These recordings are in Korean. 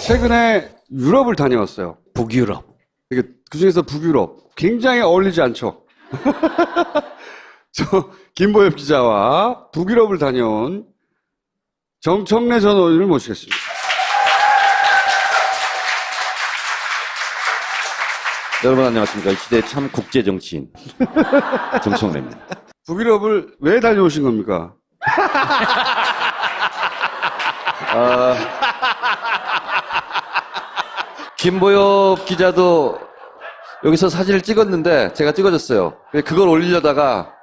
최근에 유럽을 다녀왔어요. 북유럽. 이게 그중에서 북유럽 굉장히 어울리지 않죠. 저 김보엽 기자와 북유럽을 다녀온 정청래 전 의원을 모시겠습니다. 여러분 안녕하십니까. 이 시대의 참 국제 정치인 정청래입니다. 북유럽을 왜 다녀오신 겁니까? 김보엽 기자도 여기서 사진을 찍었는데 제가 찍어줬어요. 그걸 올리려다가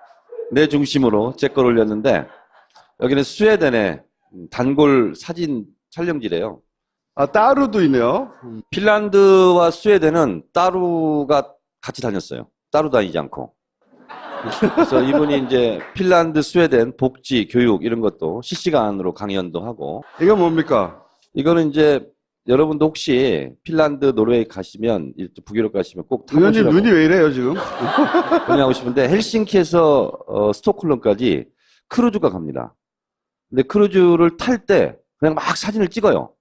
내 중심으로 제 걸 올렸는데 여기는 스웨덴의 단골 사진 촬영지래요. 아, 따루도 있네요. 핀란드와 스웨덴은 따루가 같이 다녔어요. 따로 다니지 않고. 그래서 이분이 이제 핀란드, 스웨덴 복지, 교육 이런 것도 실시간으로 강연도 하고. 이건 뭡니까? 이거는 이제 여러분도 혹시 핀란드, 노르웨이 가시면 북유럽 가시면 꼭 의원님 타보시라고 눈이 왜 이래요 지금? 권유하고 싶은데 헬싱키에서 스톡홀름까지 크루즈가 갑니다. 근데 크루즈를 탈 때 그냥 막 사진을 찍어요.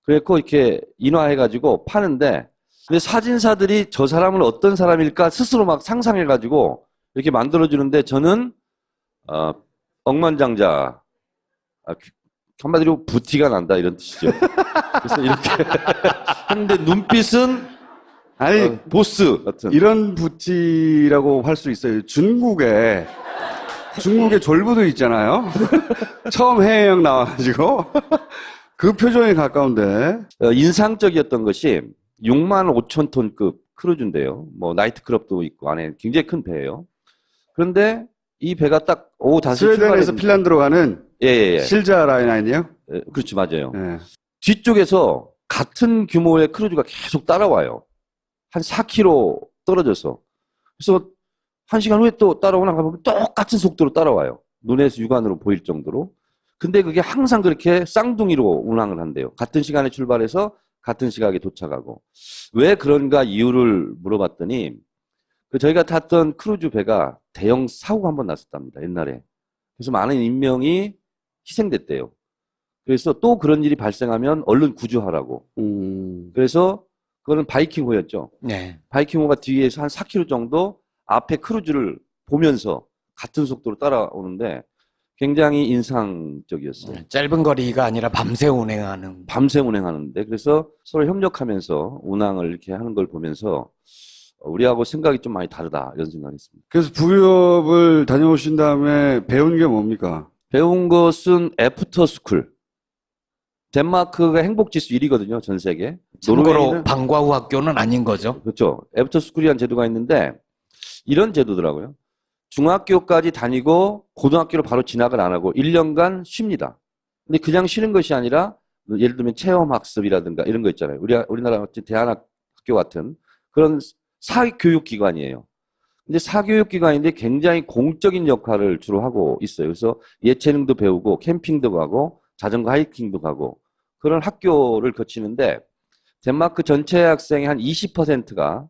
그래서 이렇게 인화해가지고 파는데 근데 사진사들이 저 사람은 어떤 사람일까 스스로 막 상상해가지고 이렇게 만들어주는데 저는 억만장자 한마디로 부티가 난다 이런 뜻이죠. 그래서 이렇게 하는데 눈빛은 아니 보스 같은. 이런 부티라고 할 수 있어요. 중국에 졸부도 있잖아요. 처음 해외여행 나와가지고 그 표정에 가까운데. 인상적이었던 것이 6만 5천 톤급 크루즈인데요. 뭐 나이트클럽도 있고 안에 굉장히 큰 배예요. 그런데 이 배가 딱 오후 5시 스웨덴에서 핀란드로 가는 예. 실자 라인이요? 그렇죠, 맞아요. 예. 뒤쪽에서 같은 규모의 크루즈가 계속 따라와요. 한 4km 떨어져서. 그래서 1시간 후에 또 따라오나 가보면 똑같은 속도로 따라와요. 눈에서 육안으로 보일 정도로. 근데 그게 항상 그렇게 쌍둥이로 운항을 한대요. 같은 시간에 출발해서 같은 시각에 도착하고. 왜 그런가 이유를 물어봤더니 저희가 탔던 크루즈 배가 대형 사고가 한번 났었답니다. 옛날에. 그래서 많은 인명이 희생됐대요. 그래서 또 그런 일이 발생하면 얼른 구조하라고. 그래서 그거는 바이킹호였죠. 네. 바이킹호가 뒤에서 한 4km 정도 앞에 크루즈를 보면서 같은 속도로 따라오는데 굉장히 인상적이었어요. 짧은 거리가 아니라 밤새 운행하는. 밤새 운행하는데 그래서 서로 협력하면서 운항을 이렇게 하는 걸 보면서 우리하고 생각이 좀 많이 다르다 이런 생각을 했습니다. 그래서 북유럽을 다녀오신 다음에 배운 게 뭡니까? 배운 것은 애프터스쿨. 덴마크가 행복지수 1위거든요. 전 세계. 참고로 노르웨이는 방과 후 학교는 아닌 거죠. 그렇죠. 애프터스쿨이라는 제도가 있는데 이런 제도더라고요. 중학교까지 다니고 고등학교로 바로 진학을 안 하고 1년간 쉽니다. 근데 그냥 쉬는 것이 아니라 예를 들면 체험학습이라든가 이런 거 있잖아요. 우리나라 같은 대안학교 같은 그런 사교육기관이에요. 근데 사교육기관인데 굉장히 공적인 역할을 주로 하고 있어요. 그래서 예체능도 배우고 캠핑도 가고 자전거 하이킹도 가고 그런 학교를 거치는데 덴마크 전체 학생의 한 20%가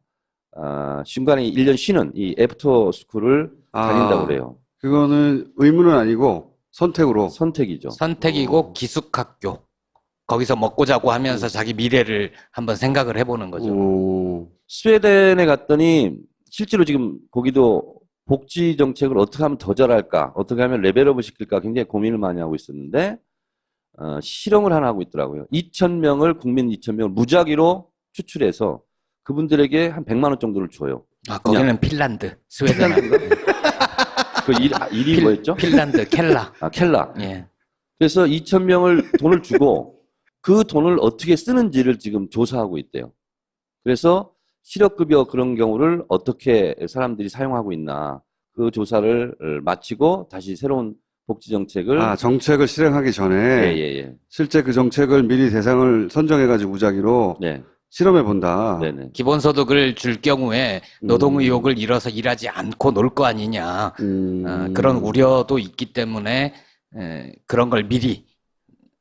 중간에 1년 쉬는 이 애프터 스쿨을 다닌다고 그래요. 그거는 의무는 아니고 선택으로. 선택이죠. 선택이고 기숙학교. 거기서 먹고 자고 하면서 자기 미래를 한번 생각을 해보는 거죠. 스웨덴에 갔더니 실제로 지금 거기도 복지 정책을 어떻게 하면 더 잘할까, 어떻게 하면 레벨업을 시킬까 굉장히 고민을 많이 하고 있었는데 실험을 하나 하고 있더라고요. 2,000명을 국민 2,000명을 무작위로 추출해서 그분들에게 한 100만 원 정도를 줘요. 아, 거기는 핀란드, 스웨덴. 그 일이 뭐였죠? 핀란드, 켈라. 켈라. 예. 그래서 2,000명을 돈을 주고 그 돈을 어떻게 쓰는지를 지금 조사하고 있대요. 그래서 실업급여 그런 경우를 어떻게 사람들이 사용하고 있나 그 조사를 마치고 다시 새로운 복지 정책을 정책을 실행하기 전에 예. 실제 그 정책을 미리 대상을 선정해가지고 무작위로 네. 실험해 본다. 네네. 기본소득을 줄 경우에 노동의욕을 잃어서 일하지 않고 놀 거 아니냐. 그런 우려도 있기 때문에 그런 걸 미리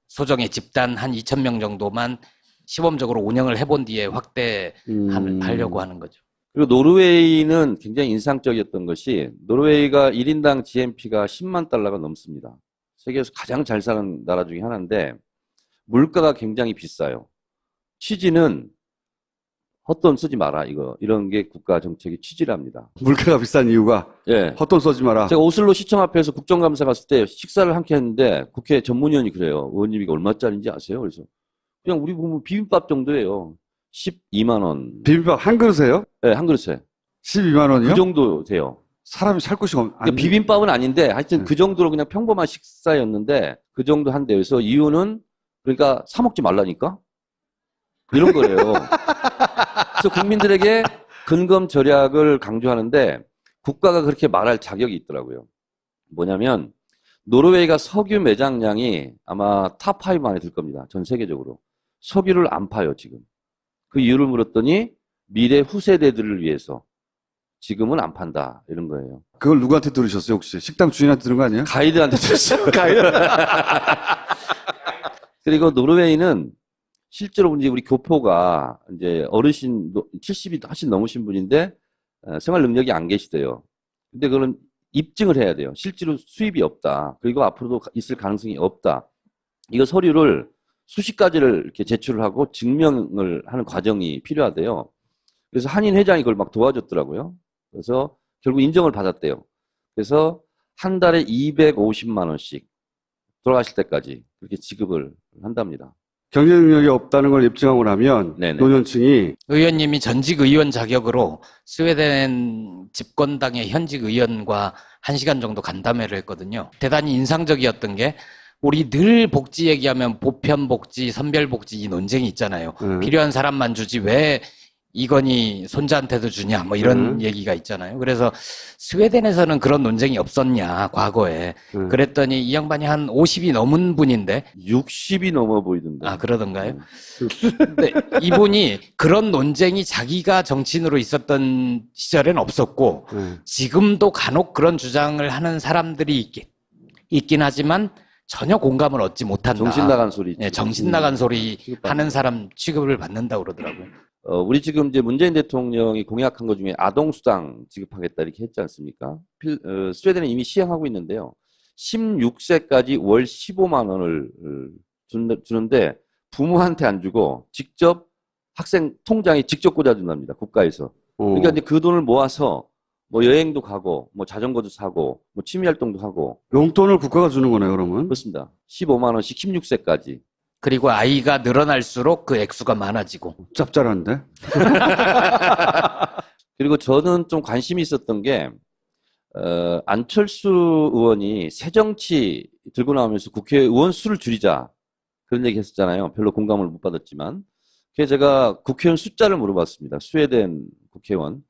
소정의 집단 한 2,000명 정도만 시범적으로 운영을 해본 뒤에 확대하려고 하는 거죠. 그리고 노르웨이는 굉장히 인상적이었던 것이 노르웨이가 1인당 GNP가 10만 달러가 넘습니다. 세계에서 가장 잘 사는 나라 중에 하나인데 물가가 굉장히 비싸요. 취지는 헛돈 쓰지 마라, 이런 게 국가 정책의 취지랍니다. 물가가 비싼 이유가 예. 헛돈 써지 마라. 제가 오슬로 시청 앞에서 국정감사 갔을 때 식사를 함께 했는데 국회 전문위원이 그래요. 의원님 이거 얼마짜리인지 아세요? 그래서 그냥 우리 보면 비빔밥 정도예요. 12만 원. 비빔밥 한 그릇에요? 네, 한 그릇에. 12만 원이요? 그 정도 돼요. 사람이 살 곳이 그러니까 비빔밥은 아닌데 하여튼 그 정도로 그냥 평범한 식사였는데 그 정도 한대요. 그래서 이유는 그러니까 사 먹지 말라니까? 이런 거예요. 그래서 국민들에게 근검 절약을 강조하는데 국가가 그렇게 말할 자격이 있더라고요. 뭐냐면 노르웨이가 석유 매장량이 아마 탑5 안에 들 겁니다. 전 세계적으로. 석유를 안 파요, 지금. 그 이유를 물었더니 미래 후세대들을 위해서 지금은 안 판다. 이런 거예요. 그걸 누구한테 들으셨어요, 혹시? 식당 주인한테 들은 거 아니에요? 가이드한테 들었어요. 그리고 노르웨이는 실제로 이제 우리 교포가 이제 어르신 70이 훨씬 넘으신 분인데 생활 능력이 안 계시대요. 근데 그거는 입증을 해야 돼요. 실제로 수입이 없다. 그리고 앞으로도 있을 가능성이 없다. 이거 서류를 수십 가지를 이렇게 제출을 하고 증명을 하는 과정이 필요하대요. 그래서 한인 회장이 그걸 막 도와줬더라고요. 그래서 결국 인정을 받았대요. 그래서 한 달에 250만 원씩 돌아가실 때까지 그렇게 지급을 한답니다. 경제 능력이 없다는 걸 입증하고 나면 네네. 노년층이 의원님이 전직 의원 자격으로 스웨덴 집권당의 현직 의원과 1시간 정도 간담회를 했거든요. 대단히 인상적이었던 게 우리 늘 복지 얘기하면 보편 복지, 선별 복지 이 논쟁이 있잖아요. 필요한 사람만 주지 왜 이건희 손자한테도 주냐 뭐 이런 얘기가 있잖아요. 그래서 스웨덴에서는 그런 논쟁이 없었냐 과거에. 그랬더니 이 양반이 한 50이 넘은 분인데 60이 넘어 보이던데. 아 그러던가요? 근데 이분이 그런 논쟁이 자기가 정치인으로 있었던 시절엔 없었고 지금도 간혹 그런 주장을 하는 사람들이 있긴 하지만 전혀 공감을 얻지 못한다. 정신 나간 소리. 예, 정신 나간 소리 하는 사람 취급을 받는다고 그러더라고요. 우리 지금 이제 문재인 대통령이 공약한 것 중에 아동수당 지급하겠다 이렇게 했지 않습니까? 스웨덴은 이미 시행하고 있는데요. 16세까지 월 15만 원을 주는데 부모한테 안 주고 직접 학생 통장에 직접 꽂아준답니다. 국가에서. 그러니까 이제 그 돈을 모아서 뭐 여행도 가고 뭐 자전거도 사고 뭐 취미활동도 하고. 용돈을 국가가 주는 거네요, 그러면. 그렇습니다. 15만 원씩 16세까지. 그리고 아이가 늘어날수록 그 액수가 많아지고. 짭짤한데? 그리고 저는 좀 관심이 있었던 게 안철수 의원이 새정치 들고 나오면서 국회의원 수를 줄이자 그런 얘기 했었잖아요. 별로 공감을 못 받았지만. 그래서 제가 국회의원 숫자를 물어봤습니다. 스웨덴 국회의원.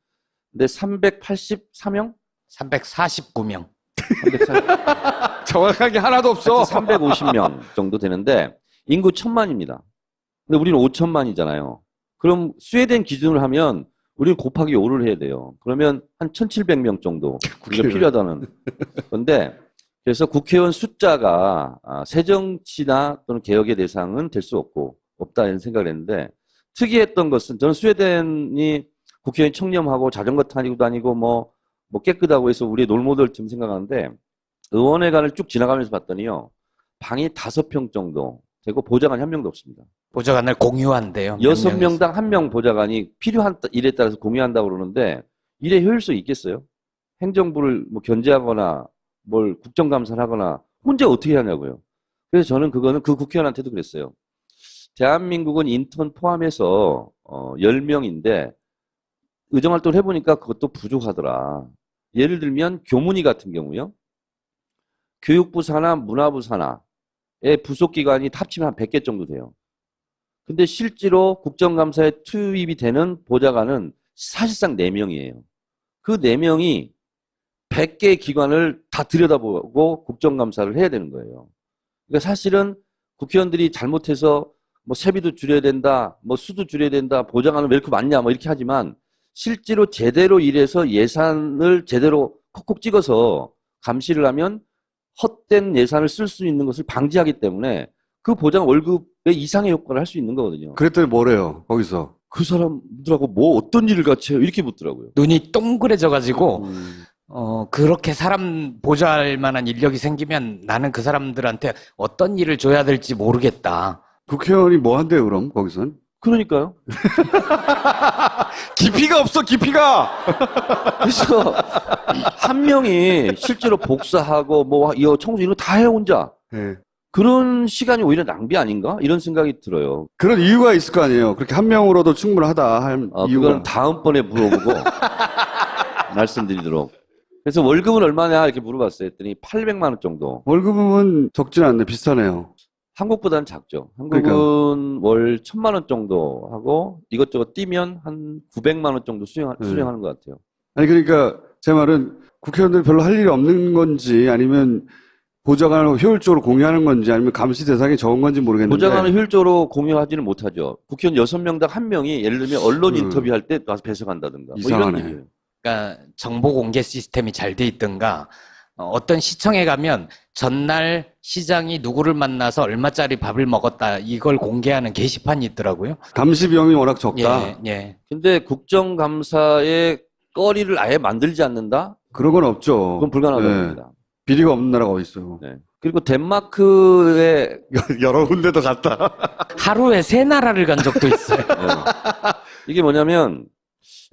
근데 384명? 349명. 정확하게 하나도 없어. 350명 정도 되는데 인구 1000만입니다. 근데 우리는 5000만이잖아요. 그럼 스웨덴 기준으로 하면 우리는 곱하기 5를 해야 돼요. 그러면 한 1700명 정도 우리가 필요하다는 건데 그래서 국회의원 숫자가 새정치나 또는 개혁의 대상은 될 수 없다 이런 생각을 했는데 특이했던 것은 저는 스웨덴이 국회의원 청렴하고 자전거 타고 다니고 뭐 깨끗하고 해서 우리의 롤모델쯤 생각하는데 의원회관을 쭉 지나가면서 봤더니요. 방이 5평 정도 되고 보좌관이 한 명도 없습니다. 보좌관을 공유한대요. 6명당 1명 보좌관이 필요한 일에 따라서 공유한다고 그러는데 일의 효율성이 있겠어요? 행정부를 뭐 견제하거나 뭘 국정감사를 하거나 혼자 어떻게 하냐고요. 그래서 저는 그거는 그 국회의원한테도 그랬어요. 대한민국은 인턴 포함해서 10명인데 의정활동을 해보니까 그것도 부족하더라. 예를 들면 교문위 같은 경우요. 교육부 산하, 문화부 산하의 부속기관이 합치면 한 100개 정도 돼요. 근데 실제로 국정감사에 투입이 되는 보좌관은 사실상 4명이에요. 그 4명이 100개의 기관을 다 들여다보고 국정감사를 해야 되는 거예요. 그러니까 사실은 국회의원들이 잘못해서 뭐 세비도 줄여야 된다, 뭐 수도 줄여야 된다, 보좌관은 왜 이렇게 많냐, 뭐 이렇게 하지만 실제로 제대로 일해서 예산을 제대로 콕콕 찍어서 감시를 하면 헛된 예산을 쓸 수 있는 것을 방지하기 때문에 그 보장 월급의 이상의 효과를 할 수 있는 거거든요. 그랬더니 뭐래요, 거기서? 그 사람들하고 뭐 어떤 일을 같이 해요? 이렇게 묻더라고요. 눈이 동그래져가지고 그렇게 사람 보좌할 만한 인력이 생기면 나는 그 사람들한테 어떤 일을 줘야 될지 모르겠다. 국회의원이 뭐 한대요, 그럼, 거기선? 그러니까요. 깊이가 없어, 깊이가! 그래서 한 명이 실제로 복사하고 뭐 이거 청소 이런 거 다 해 혼자. 네. 그런 시간이 오히려 낭비 아닌가? 이런 생각이 들어요. 그런 이유가 있을 거 아니에요. 그렇게 한 명으로도 충분하다 할 이유가. 그건 다음번에 물어보고 말씀드리도록. 그래서 월급은 얼마냐 이렇게 물어봤어요. 했더니 800만 원 정도. 월급은 적진 않네. 비슷하네요. 한국보다는 작죠. 한국은 월 1000만 원 정도 하고 이것저것 뛰면 한 900만 원 정도 수령하는 것 같아요. 아니, 그러니까 제 말은 국회의원들 별로 할 일이 없는 건지 아니면 보좌관을 효율적으로 공유하는 건지 아니면 감시 대상이 적은 건지 모르겠는데. 보좌관은 효율적으로 공유하지는 못하죠. 국회의원 6명당 1명이 예를 들면 언론 인터뷰할 때 와서 배석한다든가. 이상하네. 뭐 이런 일이에요. 그러니까 정보 공개 시스템이 잘 돼 있든가 어떤 시청에 가면 전날 시장이 누구를 만나서 얼마짜리 밥을 먹었다 이걸 공개하는 게시판이 있더라고요. 감시 비용이 워낙 적다. 예, 예. 근데 국정감사의 거리를 아예 만들지 않는다? 그런 건 없죠. 그건 불가능하다고 네. 봅니다. 비리가 없는 나라가 어디 있어요. 네. 그리고 덴마크의 여러 군데도 갔다. 하루에 3나라를 간 적도 있어요. 이게 뭐냐면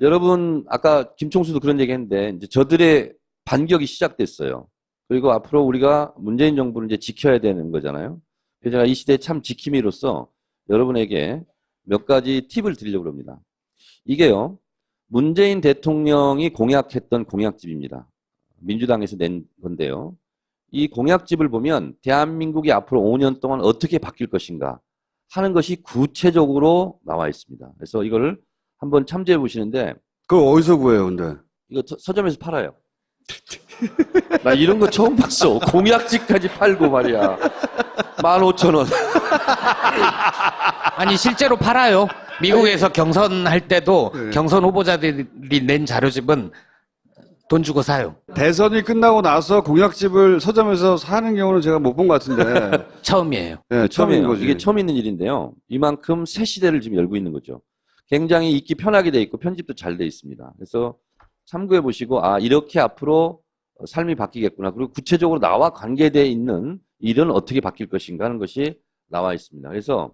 여러분 아까 김총수도 그런 얘기했는데 이제 저들의 반격이 시작됐어요. 그리고 앞으로 우리가 문재인 정부를 이제 지켜야 되는 거잖아요. 그래서 제가 이 시대에 참 지킴이로서 여러분에게 몇 가지 팁을 드리려고 합니다. 이게요. 문재인 대통령이 공약했던 공약집입니다. 민주당에서 낸 건데요. 이 공약집을 보면 대한민국이 앞으로 5년 동안 어떻게 바뀔 것인가 하는 것이 구체적으로 나와 있습니다. 그래서 이거를 한번 참조해 보시는데 그걸 어디서 구해요, 근데? 이거 서점에서 팔아요. 나 이런 거 처음 봤어. 공약집까지 팔고 말이야. 15,000원. 아니 실제로 팔아요. 미국에서 경선할 때도 네. 경선 후보자들이 낸 자료집은 돈 주고 사요. 대선이 끝나고 나서 공약집을 서점에서 사는 경우는 제가 못 본 것 같은데. 처음이에요. 네, 처음인 처음이에요. 거지. 이게 처음 있는 일인데요. 이만큼 새 시대를 지금 열고 있는 거죠. 굉장히 읽기 편하게 돼 있고 편집도 잘 돼 있습니다. 그래서 참고해 보시고 이렇게 앞으로 삶이 바뀌겠구나. 그리고 구체적으로 나와 관계되어 있는 일은 어떻게 바뀔 것인가 하는 것이 나와 있습니다. 그래서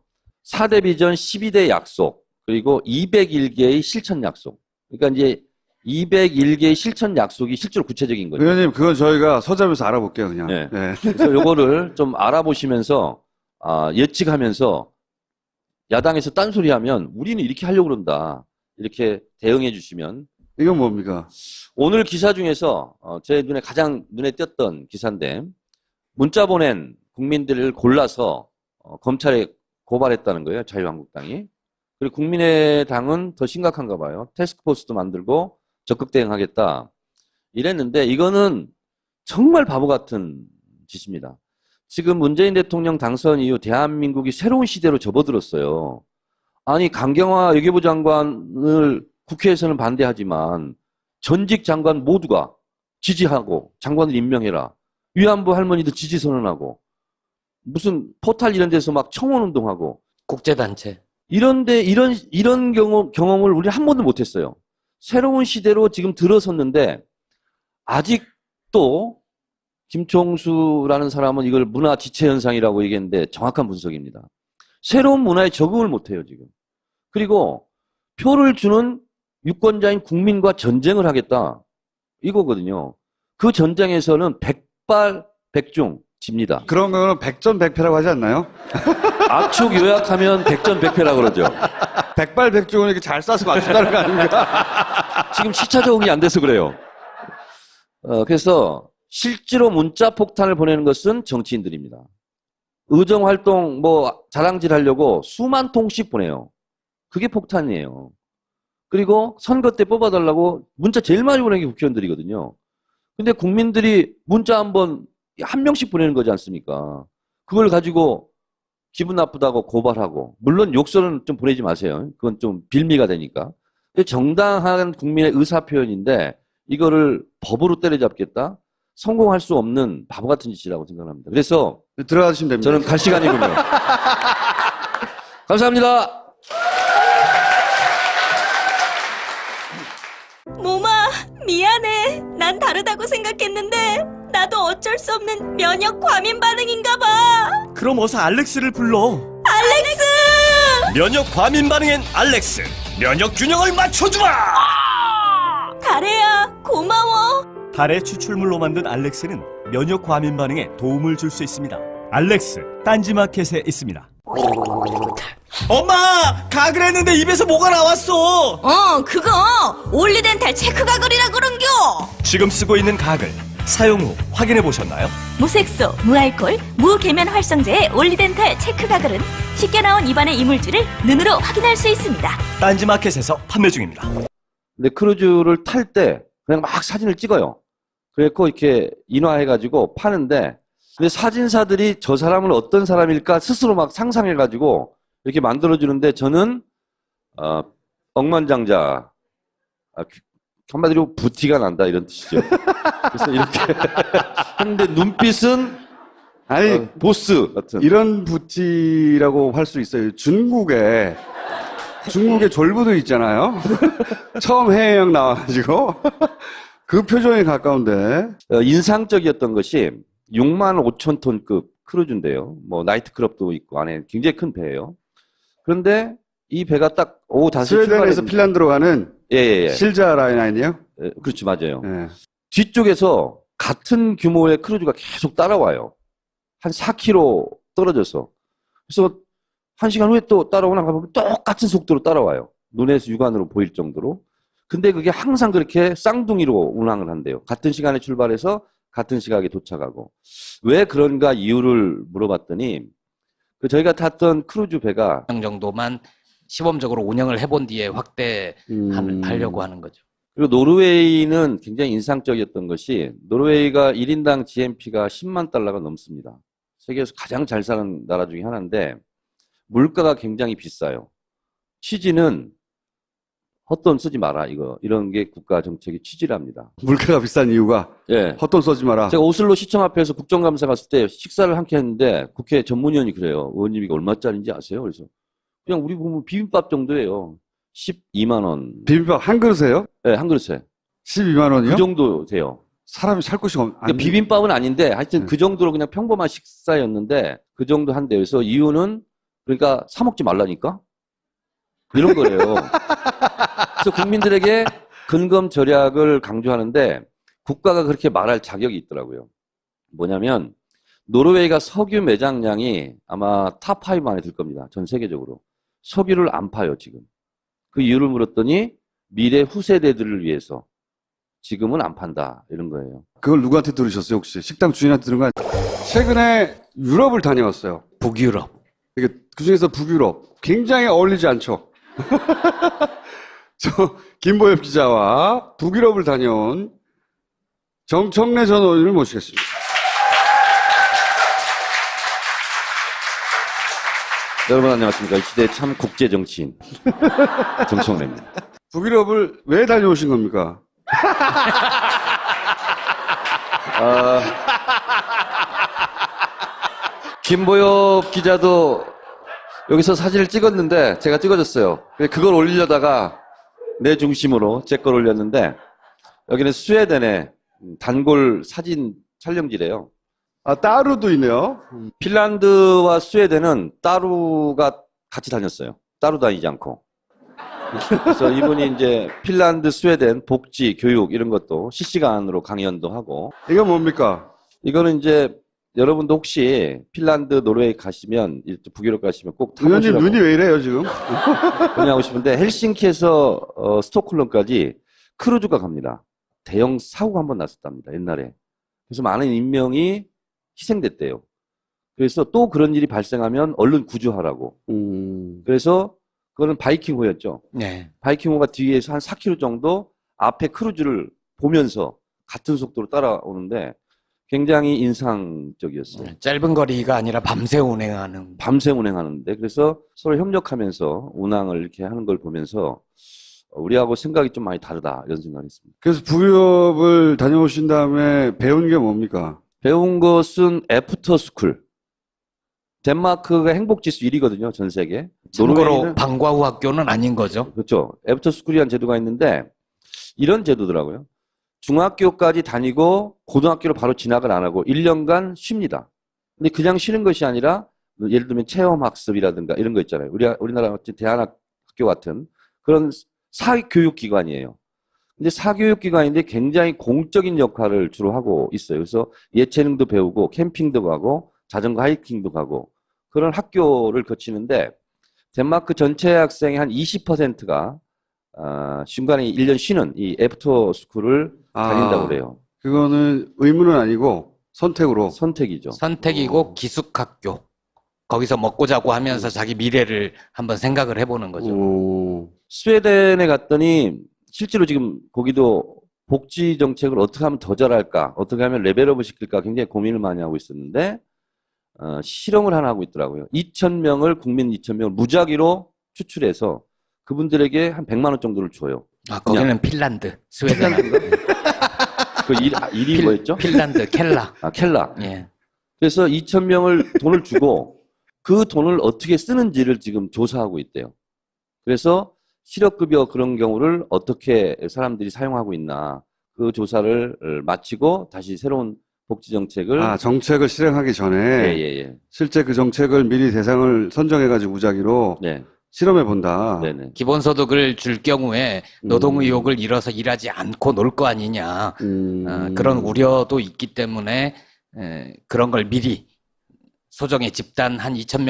4대 비전 12대 약속 그리고 201개의 실천 약속. 그러니까 이제 201개의 실천 약속이 실제로 구체적인 거죠. 의원님, 그건 저희가 서점에서 알아볼게요, 그냥. 네. 네. 그래서 요거를 좀 알아보시면서 예측하면서 야당에서 딴소리하면 우리는 이렇게 하려고 그런다. 이렇게 대응해 주시면 이건 뭡니까? 오늘 기사 중에서 제 눈에 가장 눈에 띄었던 기사인데 문자 보낸 국민들을 골라서 검찰에 고발했다는 거예요. 자유한국당이. 그리고 국민의당은 더 심각한가 봐요. 태스크포스도 만들고 적극 대응하겠다. 이랬는데 이거는 정말 바보 같은 짓입니다. 지금 문재인 대통령 당선 이후 대한민국이 새로운 시대로 접어들었어요. 아니 강경화 외교부 장관을 국회에서는 반대하지만 전직 장관 모두가 지지하고 장관을 임명해라. 위안부 할머니도 지지 선언하고 무슨 포탈 이런 데서 막 청원운동하고 국제단체. 이런데 이런 경험을 우리 한 번도 못했어요. 새로운 시대로 지금 들어섰는데 아직도 김총수라는 사람은 이걸 문화 지체 현상이라고 얘기했는데 정확한 분석입니다. 새로운 문화에 적응을 못해요 지금. 그리고 표를 주는 유권자인 국민과 전쟁을 하겠다 이거거든요. 그 전쟁에서는 백발백중 집니다. 그런 거는 백전백패라고 하지 않나요? 압축 요약하면 백전백패라고 그러죠. 백발백중은 이렇게 잘 싸서 맞춘다는 거 아닙니까? 지금 시차 적응이 안 돼서 그래요. 그래서 실제로 문자 폭탄을 보내는 것은 정치인들입니다. 의정활동 자랑질 하려고 수만 통씩 보내요. 그게 폭탄이에요. 그리고 선거 때 뽑아달라고 문자 제일 많이 보내는 게 국회의원들이거든요. 근데 국민들이 문자 한 명씩 보내는 거지 않습니까? 그걸 가지고 기분 나쁘다고 고발하고, 물론 욕설은 좀 보내지 마세요. 그건 좀 빌미가 되니까. 정당한 국민의 의사표현인데 이거를 법으로 때려잡겠다? 성공할 수 없는 바보 같은 짓이라고 생각합니다. 그래서 들어가시면 됩니다. 저는 갈 시간이군요. 감사합니다. 모마, 미안해. 난 다르다고 생각했는데 나도 어쩔 수 없는 면역 과민 반응인가 봐. 그럼 어서 알렉스를 불러. 알렉스! 면역 과민 반응엔 알렉스. 면역 균형을 맞춰주마. 달혜야, 고마워. 달의 추출물로 만든 알렉스는 면역 과민 반응에 도움을 줄 수 있습니다. 알렉스, 딴지마켓에 있습니다. 엄마! 가글 했는데 입에서 뭐가 나왔어! 그거 올리덴탈 체크 가글이라 그런겨. 지금 쓰고 있는 가글, 사용 후 확인해 보셨나요? 무색소, 무알콜, 무계면 활성제의 올리덴탈 체크 가글은 쉽게 나온 입안의 이물질을 눈으로 확인할 수 있습니다. 딴지마켓에서 판매 중입니다. 근데 크루즈를 탈 때 그냥 막 사진을 찍어요. 그래서 이렇게 인화해가지고 파는데, 근데 사진사들이 저 사람은 어떤 사람일까 스스로 막 상상해가지고 이렇게 만들어주는데, 저는 억만장자, 한마디로 부티가 난다 이런 뜻이죠. 그래서 이렇게 했는데 눈빛은 아니, 보스 같은. 이런 부티라고 할 수 있어요. 중국에 졸부도 있잖아요. 처음 해외여행 나와가지고 그 표정에 가까운데. 인상적이었던 것이 6만 5천 톤급 크루즈인데요. 뭐 나이트클럽도 있고 안에 굉장히 큰 배예요. 그런데 이 배가 딱 오후 5시 스웨덴에서 핀란드로 가는 예. 실자 라인이요? 그렇죠, 맞아요. 예. 뒤쪽에서 같은 규모의 크루즈가 계속 따라와요. 한 4km 떨어져서. 그래서 1시간 후에 또 따라오나 가보면 똑같은 속도로 따라와요. 눈에서 육안으로 보일 정도로. 근데 그게 항상 그렇게 쌍둥이로 운항을 한대요. 같은 시간에 출발해서 같은 시각에 도착하고. 왜 그런가 이유를 물어봤더니, 저희가 탔던 크루즈 배가 정도만 시범적으로 운영을 해본 뒤에 확대하려고 하는 거죠. 그리고 노르웨이는 굉장히 인상적이었던 것이, 노르웨이가 1인당 GNP가 10만 달러가 넘습니다. 세계에서 가장 잘 사는 나라 중에 하나인데 물가가 굉장히 비싸요. 취지는 헛돈 쓰지 마라, 이런 게 국가 정책의 취지랍니다. 물가가 비싼 이유가 예. 헛돈 써지 마라. 제가 오슬로 시청 앞에서 국정감사 갔을 때 식사를 함께 했는데 국회 전문위원이 그래요. 의원님 이거 얼마짜리인지 아세요? 그래서 그냥 우리 보면 비빔밥 정도예요. 12만 원. 비빔밥 한 그릇에요? 네, 한 그릇에. 12만 원이요? 그 정도 돼요. 사람이 살 곳이 그러니까 비빔밥은 아닌데 하여튼 그 정도로 그냥 평범한 식사였는데 그 정도 한대요. 그래서 이유는 그러니까 사 먹지 말라니까? 이런 거래요. 그래서 국민들에게 근검 절약을 강조하는데 국가가 그렇게 말할 자격이 있더라고요. 뭐냐면 노르웨이가 석유 매장량이 아마 탑5 안에 들 겁니다. 전 세계적으로. 석유를 안 파요, 지금. 그 이유를 물었더니 미래 후세대들을 위해서 지금은 안 판다, 이런 거예요. 그걸 누구한테 들으셨어요, 혹시? 식당 주인한테 들은 거 아니에요? 최근에 유럽을 다녀왔어요. 북유럽. 이게 그중에서 북유럽. 굉장히 어울리지 않죠? 저 김보엽 기자와 북유럽을 다녀온 정청래 전 의원을 모시겠습니다. 여러분 안녕하십니까. 이 시대의 참 국제 정치인 정청래입니다. 북유럽을 왜 다녀오신 겁니까? 김보엽 기자도 여기서 사진을 찍었는데 제가 찍어줬어요. 그걸 올리려다가 내 중심으로 제 걸 올렸는데 여기는 스웨덴의 단골 사진 촬영지래요. 아, 따루도 있네요. 핀란드와 스웨덴은 따루가 같이 다녔어요. 따루 다니지 않고. 그래서 이분이 이제 핀란드, 스웨덴 복지, 교육 이런 것도 실시간으로 강연도 하고. 이건 뭡니까? 이거는 이제 여러분도 혹시 핀란드, 노르웨이 가시면, 북유럽 가시면 꼭 의원님 타보시라고 눈이 왜 이래요, 지금? 권유하고 싶은데 헬싱키에서 스톡홀름까지 크루즈가 갑니다. 대형 사고가 한번 났었답니다, 옛날에. 그래서 많은 인명이 희생됐대요. 그래서 또 그런 일이 발생하면 얼른 구조하라고. 그래서 그거는 바이킹호였죠. 네. 바이킹호가 뒤에서 한 4km 정도 앞에 크루즈를 보면서 같은 속도로 따라오는데 굉장히 인상적이었어요. 짧은 거리가 아니라 밤새 운행하는. 밤새 운행하는데 그래서 서로 협력하면서 운항을 이렇게 하는 걸 보면서 우리하고 생각이 좀 많이 다르다 이런 생각을 했습니다. 그래서 북유럽을 다녀오신 다음에 배운 게 뭡니까? 배운 것은 애프터스쿨. 덴마크가 행복지수 1위거든요, 전 세계. 참고로 노르웨이는 방과 후 학교는 아닌 거죠. 그렇죠. 애프터스쿨이라는 제도가 있는데 이런 제도더라고요. 중학교까지 다니고 고등학교로 바로 진학을 안 하고 1년간 쉽니다. 근데 그냥 쉬는 것이 아니라 예를 들면 체험학습이라든가 이런 거 있잖아요. 우리나라 같은 대안학교 같은 그런 사교육기관이에요. 근데 사교육기관인데 굉장히 공적인 역할을 주로 하고 있어요. 그래서 예체능도 배우고 캠핑도 가고 자전거 하이킹도 가고 그런 학교를 거치는데 덴마크 전체 학생의 한 20%가 중간에 1년 쉬는 이 애프터 스쿨을 다닌다고 그래요. 그거는 의무는 아니고 선택으로. 선택이죠. 선택이고 기숙학교. 거기서 먹고 자고 하면서 자기 미래를 한번 생각을 해보는 거죠. 오. 스웨덴에 갔더니 실제로 지금 거기도 복지 정책을 어떻게 하면 더 잘할까, 어떻게 하면 레벨업을 시킬까 굉장히 고민을 많이 하고 있었는데 실험을 하나 하고 있더라고요. 2,000명을 국민 2,000명을 무작위로 추출해서 그분들에게 한 100만 원 정도를 줘요. 거기는 핀란드, 스웨덴. 그 일이 뭐였죠? 핀란드, 켈라. 켈라. 예. 그래서 2,000명을 돈을 주고 그 돈을 어떻게 쓰는지를 지금 조사하고 있대요. 그래서 실업급여 그런 경우를 어떻게 사람들이 사용하고 있나 그 조사를 마치고 다시 새로운 복지 정책을 정책을 실행하기 전에 예. 실제 그 정책을 미리 대상을 선정해가지고 무작위로 네. 실험해 본다. 네네. 기본소득을 줄 경우에 노동 의욕을 잃어서 일하지 않고 놀 거 아니냐. 그런 우려도 있기 때문에 그런 걸 미리 소정의 집단 한 2,000명